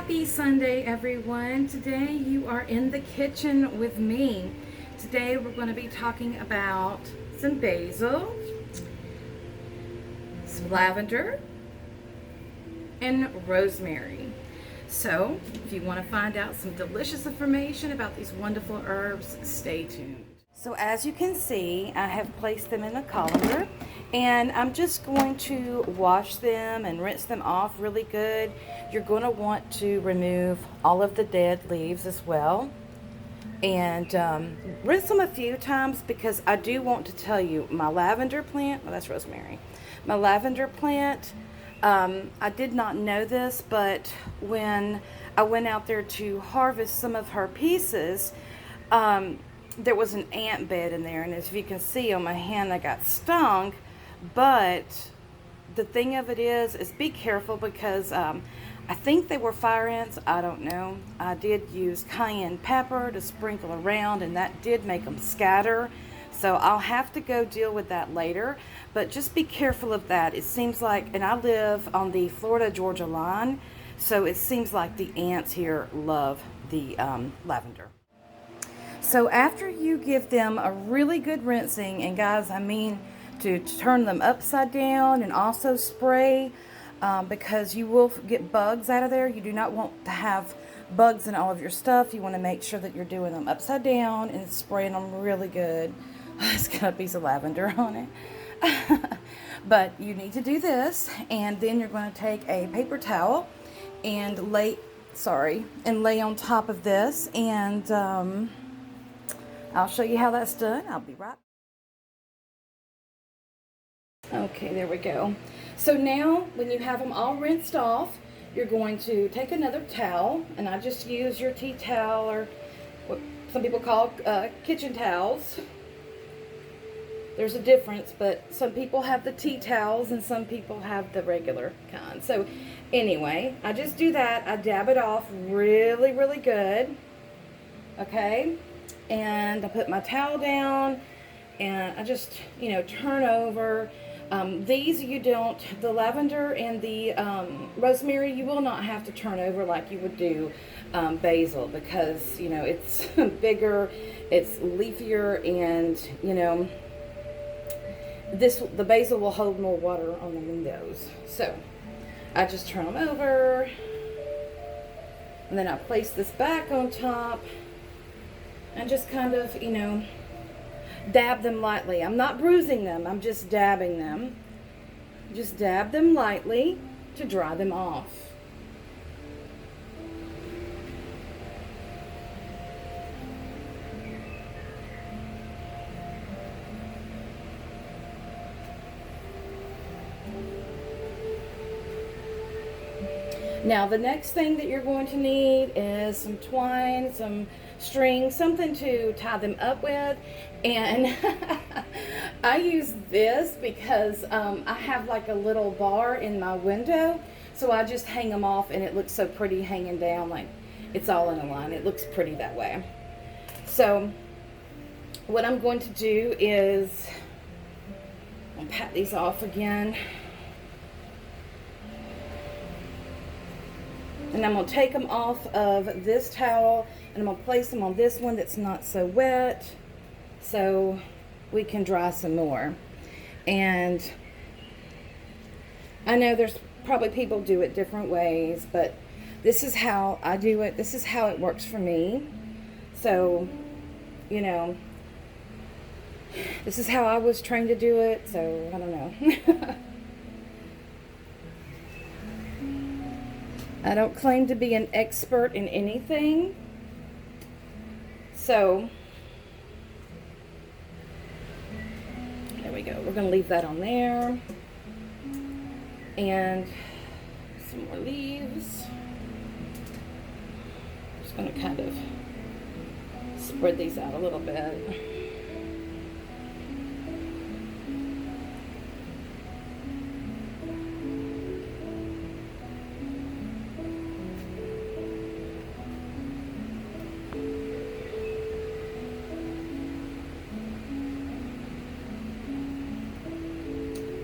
Happy Sunday, everyone. Today you are in the kitchen with me. Today we're going to be talking about some basil, some lavender, and rosemary. So, if you want to find out some delicious information about these wonderful herbs, stay tuned. So as you can see, I have placed them in a colander, and I'm just going to wash them and rinse them off really good. You're going to want to remove all of the dead leaves as well, and rinse them a few times, because I do want to tell you, my lavender plant, well, that's rosemary, my lavender plant, I did not know this, but when I went out there to harvest some of her pieces, there was an ant bed in there, and as you can see on my hand, I got stung. But the thing of it is be careful, because I think they were fire ants. I don't know. I did use cayenne pepper to sprinkle around, and that did make them scatter. So I'll have to go deal with that later. But just be careful of that. It seems like, and I live on the Florida-Georgia line, so it seems like the ants here love the lavender. So after you give them a really good rinsing, and guys, I mean to turn them upside down and also spray, because you will get bugs out of there. You do not want to have bugs in all of your stuff. You want to make sure that you're doing them upside down and spraying them really good. It's got a piece of lavender on it. But you need to do this, and then you're going to take a paper towel and lay on top of this, and I'll show you how that's done. I'll be right. Okay, there we go. So now, when you have them all rinsed off, you're going to take another towel, and I just use your tea towel, or what some people call kitchen towels. There's a difference, but some people have the tea towels and some people have the regular kind. So anyway, I just do that. I dab it off really, really good. Okay? And I put my towel down, and I just, turn over. These you don't, the lavender and the rosemary, you will not have to turn over like you would do basil, because, it's bigger, it's leafier, and, the basil will hold more water on them than those. So I just turn them over, and then I place this back on top, and just kind of, dab them lightly. I'm not bruising them, I'm just dabbing them. Just dab them lightly to dry them off. Now the next thing that you're going to need is some twine, some string, something to tie them up with. And I use this because I have like a little bar in my window, so I just hang them off, and it looks so pretty hanging down, like it's all in a line. It looks pretty that way. So what I'm going to do is I'll pat these off again. And I'm going to take them off of this towel, and I'm going to place them on this one that's not so wet, so we can dry some more. And I know there's probably people do it different ways, but this is how I do it. This is how it works for me. So, this is how I was trained to do it, so I don't know. I don't claim to be an expert in anything. So, there we go. We're going to leave that on there. And some more leaves. Just going to kind of spread these out a little bit.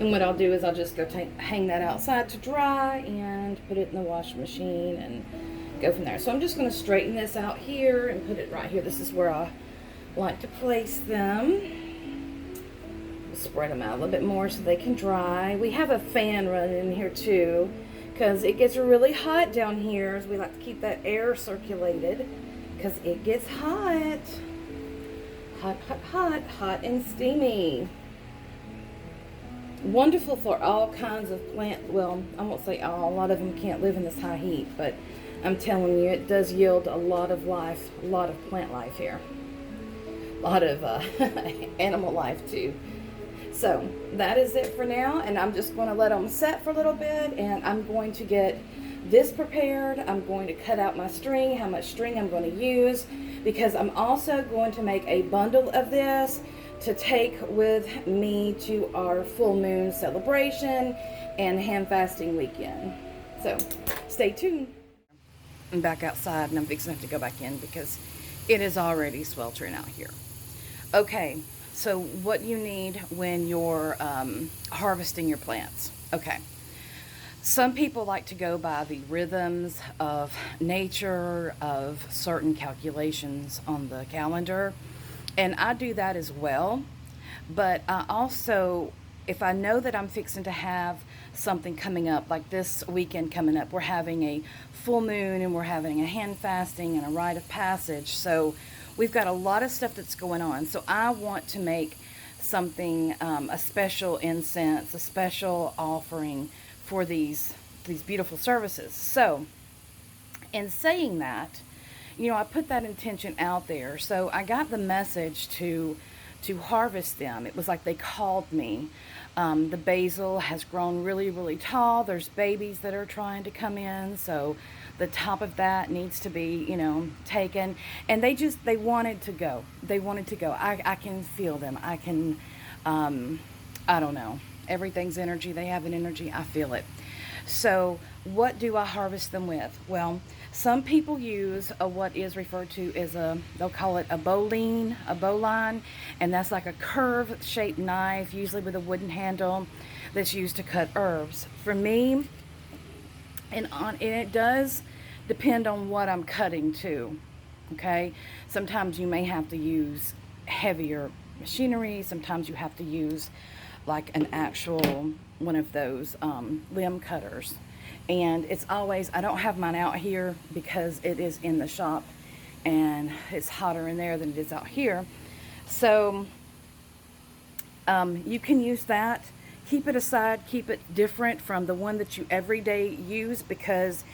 And what I'll do is I'll just go hang that outside to dry and put it in the washing machine and go from there. So I'm just going to straighten this out here and put it right here. This is where I like to place them. Spread them out a little bit more so they can dry. We have a fan running in here too, because it gets really hot down here, as we like to keep that air circulated, because it gets hot. Hot, hot, hot, hot and steamy. Wonderful for all kinds of plant, well, I won't say all, a lot of them can't live in this high heat, but I'm telling you, it does yield a lot of life, a lot of plant life here. A lot of animal life too. So that is it for now, and I'm just going to let them set for a little bit, and I'm going to get this prepared. I'm going to cut out my string, how much string I'm going to use, because I'm also going to make a bundle of this to take with me to our full moon celebration and hand fasting weekend. So stay tuned. I'm back outside, and I'm fixing to have to go back in because it is already sweltering out here. Okay. So what you need when you're harvesting your plants. Okay. Some people like to go by the rhythms of nature, of certain calculations on the calendar. And I do that as well. But I also, if I know that I'm fixing to have something coming up, like this weekend coming up, we're having a full moon and we're having a hand fasting and a rite of passage. So we've got a lot of stuff that's going on. So I want to make something, a special incense, a special offering for these beautiful services. So in saying that, I put that intention out there. So I got the message to harvest them. It was like they called me. The basil has grown really, really tall. There's babies that are trying to come in. So the top of that needs to be, taken. And they wanted to go. They wanted to go. I can feel them. I can, I don't know. Everything's energy. They have an energy. I feel it. So what do I harvest them with? Well, some people use what is referred to as they'll call it a bowline, and that's like a curve-shaped knife, usually with a wooden handle, that's used to cut herbs. For me, and it does depend on what I'm cutting too. Okay, sometimes you may have to use heavier machinery. Sometimes you have to use like an actual one of those limb cutters. And it's always, I don't have mine out here because it is in the shop and it's hotter in there than it is out here. So you can use that. Keep it aside, keep it different from the one that you everyday use, because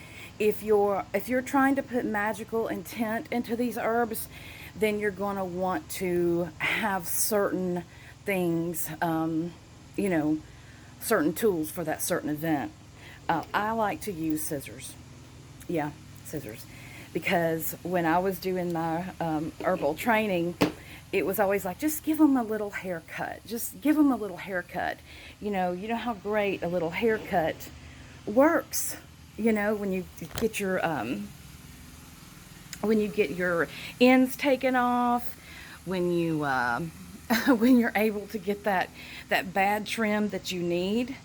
if you're trying to put magical intent into these herbs, then you're going to want to have certain things, certain tools for that certain event. I like to use scissors. Yeah, scissors. Because when I was doing my herbal training, it was always like, just give them a little haircut. Just give them a little haircut. You know how great a little haircut works. When you get your ends taken off, when you when you're able to get that bad trim that you need,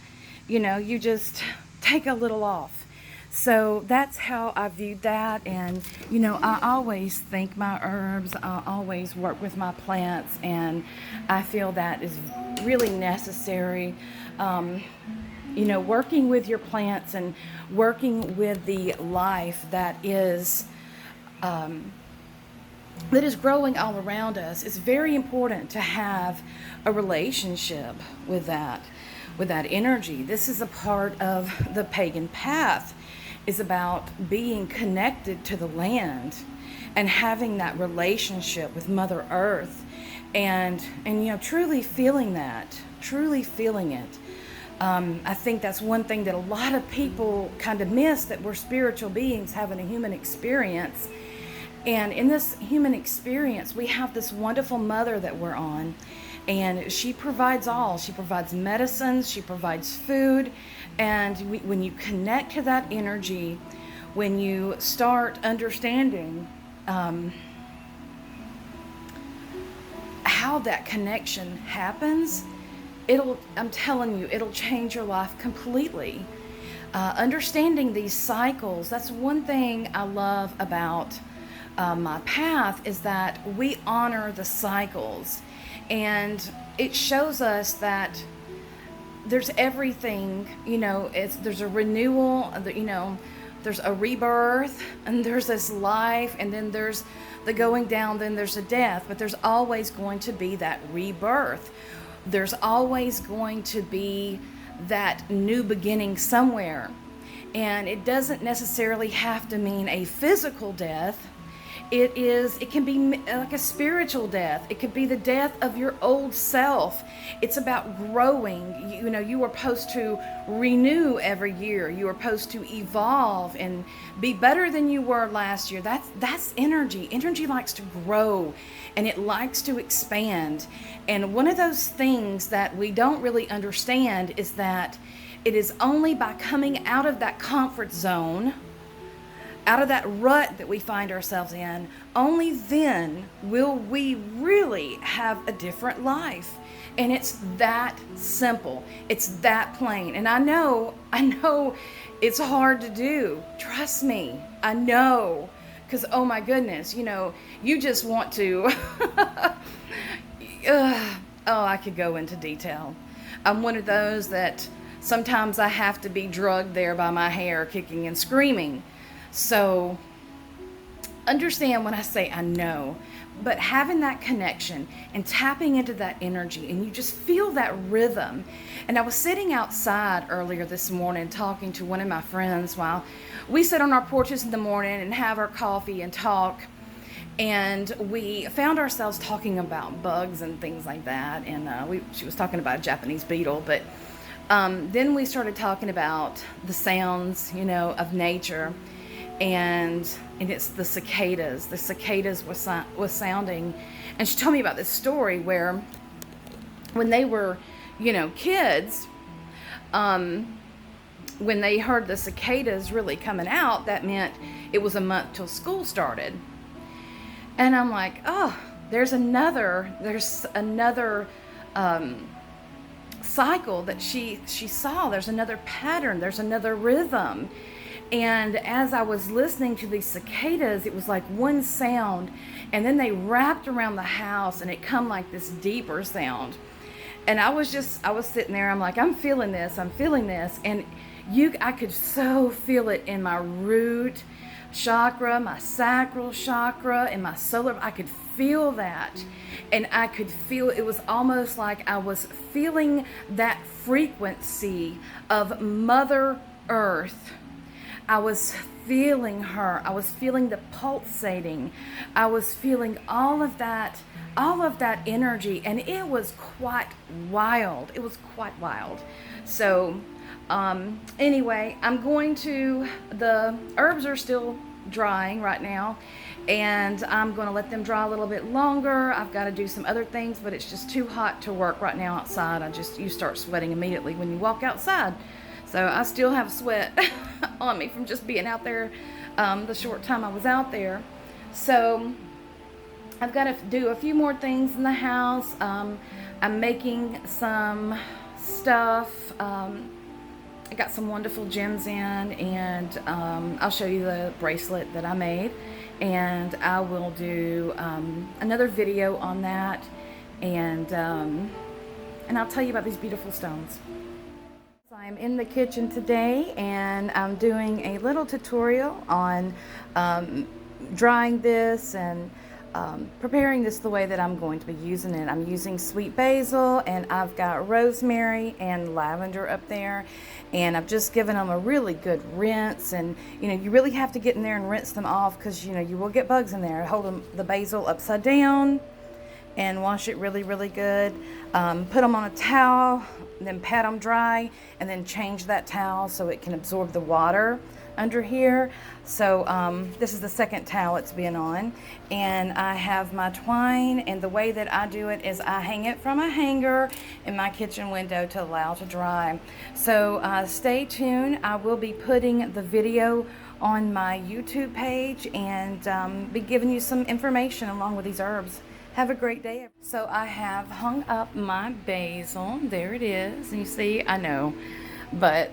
you just take a little off. So that's how I viewed that. And I always think my herbs, I always work with my plants, and I feel that is really necessary. Working with your plants and working with the life that is growing all around us is very important to have a relationship with that energy. This is a part of the pagan path, is about being connected to the land and having that relationship with Mother Earth, and truly feeling it. I think that's one thing that a lot of people kind of miss, that we're spiritual beings having a human experience. And in this human experience, we have this wonderful mother that we're on, and she provides all. She provides medicines, she provides food, and when you connect to that energy, when you start understanding how that connection happens, I'm telling you, it'll change your life completely. understanding these cycles. That's one thing I love about my path, is that we honor the cycles, and it shows us that there's everything, there's a renewal, there's a rebirth, and there's this life, and then there's the going down, then there's a death, but there's always going to be that rebirth. There's always going to be that new beginning somewhere. And it doesn't necessarily have to mean a physical death. It can be like a spiritual death. It could be the death of your old self. It's about growing. You are supposed to renew every year. You are supposed to evolve and be better than you were last year. That's energy. Energy likes to grow, and it likes to expand. And one of those things that we don't really understand is that it is only by coming out of that comfort zone, out of that rut that we find ourselves in, only then will we really have a different life. And it's that simple. It's that plain. And I know it's hard to do. Trust me, I know. Because, oh my goodness, you just want to, I could go into detail. I'm one of those that sometimes I have to be drugged there by my hair, kicking and screaming. So understand when I say I know, but having that connection and tapping into that energy, and you just feel that rhythm. And I was sitting outside earlier this morning talking to one of my friends while we sit on our porches in the morning and have our coffee and talk. And we found ourselves talking about bugs and things like that. And she was talking about a Japanese beetle, but then we started talking about the sounds, of nature. And it's the cicadas. The cicadas was sounding. And she told me about this story where when they were, kids, when they heard the cicadas really coming out, that meant it was a month till school started. And I'm like, oh, there's another cycle that she saw. There's another pattern. There's another rhythm. And as I was listening to these cicadas, it was like one sound, and then they wrapped around the house, and it come like this deeper sound. And I was sitting there, I'm like, I'm feeling this, and I could so feel it in my root chakra, my sacral chakra, and my solar. I could feel that, and I could feel, it was almost like I was feeling that frequency of Mother Earth. I was feeling her. I was feeling the pulsating. I was feeling all of that energy, and it was quite wild. So, anyway, the herbs are still drying right now, and I'm going to let them dry a little bit longer. I've got to do some other things, but it's just too hot to work right now outside. You start sweating immediately when you walk outside. So I still have sweat on me from just being out there the short time I was out there. So I've got to do a few more things in the house. I'm making some stuff. I got some wonderful gems in, and I'll show you the bracelet that I made. And I will do another video on that, and I'll tell you about these beautiful stones. I'm in the kitchen today, and I'm doing a little tutorial on drying this and preparing this the way that I'm going to be using it. I'm using sweet basil, and I've got rosemary and lavender up there, and I've just given them a really good rinse. And you really have to get in there and rinse them off, because you will get bugs in there. Hold the basil upside down and wash it really, really good. Put them on a towel, then pat them dry, and then change that towel so it can absorb the water under here. So this is the second towel it's been on, and I have my twine, and the way that I do it is I hang it from a hanger in my kitchen window to allow to dry. So stay tuned. I will be putting the video on my YouTube page, and be giving you some information along with these herbs. Have a great day. So I have hung up my basil. There it is. And you see, I know, but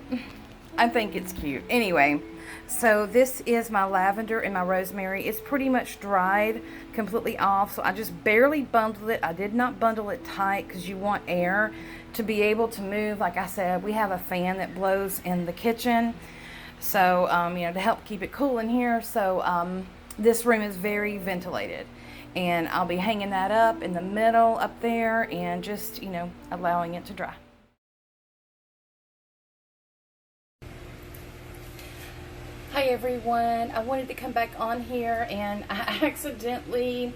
I think it's cute. Anyway, so this is my lavender and my rosemary. It's pretty much dried completely off, so I just barely bundled it. I did not bundle it tight because you want air to be able to move. Like I said, we have a fan that blows in the kitchen, so you know, to help keep it cool in here. So this room is very ventilated, and I'll be hanging that up in the middle up there and just, you know, allowing it to dry. Hi everyone, I wanted to come back on here, and I accidentally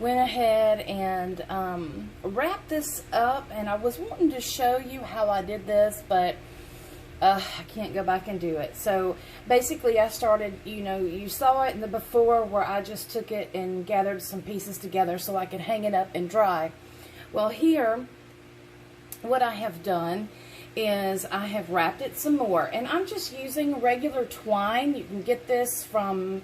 went ahead and wrapped this up, and I was wanting to show you how I did this, but I can't go back and do it. So basically I started, you know, you saw it in the before where I just took it and gathered some pieces together so I could hang it up and dry. Well, here what I have done is I have wrapped it some more, and I'm just using regular twine. You can get this from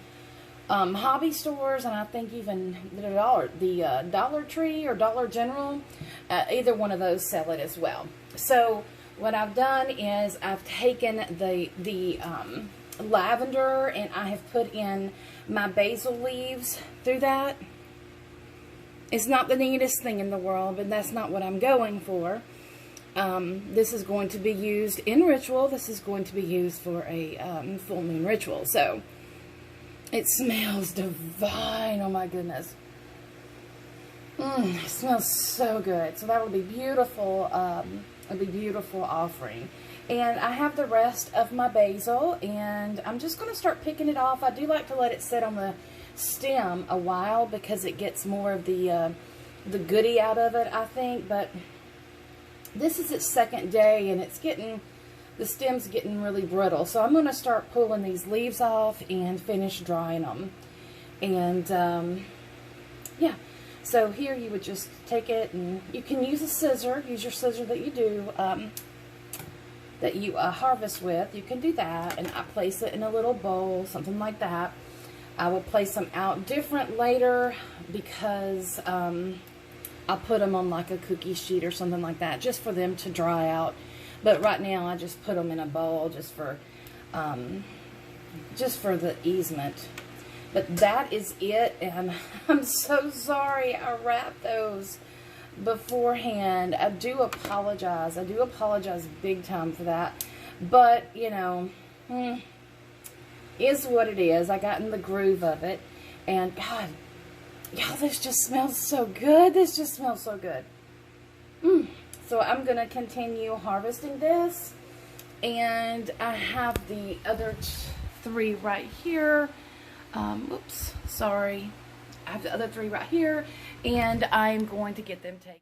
hobby stores, and I think even the Dollar Tree or Dollar General, either one of those sell it as well. So what I've done is I've taken the lavender, and I have put in my basil leaves through that. It's not the neatest thing in the world, but that's not what I'm going for. This is going to be used in ritual. This is going to be used for a full moon ritual. So it smells divine. Oh my goodness. It smells so good. So that will be beautiful. It'll be beautiful offering. And I have the rest of my basil, and I'm just going to start picking it off. I do like to let it sit on the stem a while because it gets more of the goody out of it, I think. But this is its second day, and it's getting, the stem's getting really brittle. So I'm going to start pulling these leaves off and finish drying them. And yeah, so here you would just take it, and you can use a scissor. Use your scissor that you do, that you harvest with. You can do that, and I place it in a little bowl, something like that. I will place them out different later because I'll put them on like a cookie sheet or something like that, just for them to dry out. But right now I just put them in a bowl just for the easement. But that is it, and I'm so sorry I wrapped those beforehand. I do apologize. I do apologize big time for that. But, you know, is what it is. I got in the groove of it, and God, y'all, this just smells so good. This just smells so good. So I'm going to continue harvesting this. And I have the other 3 right here. Oops, sorry. I have the other 3 right here. And I'm going to get them taken.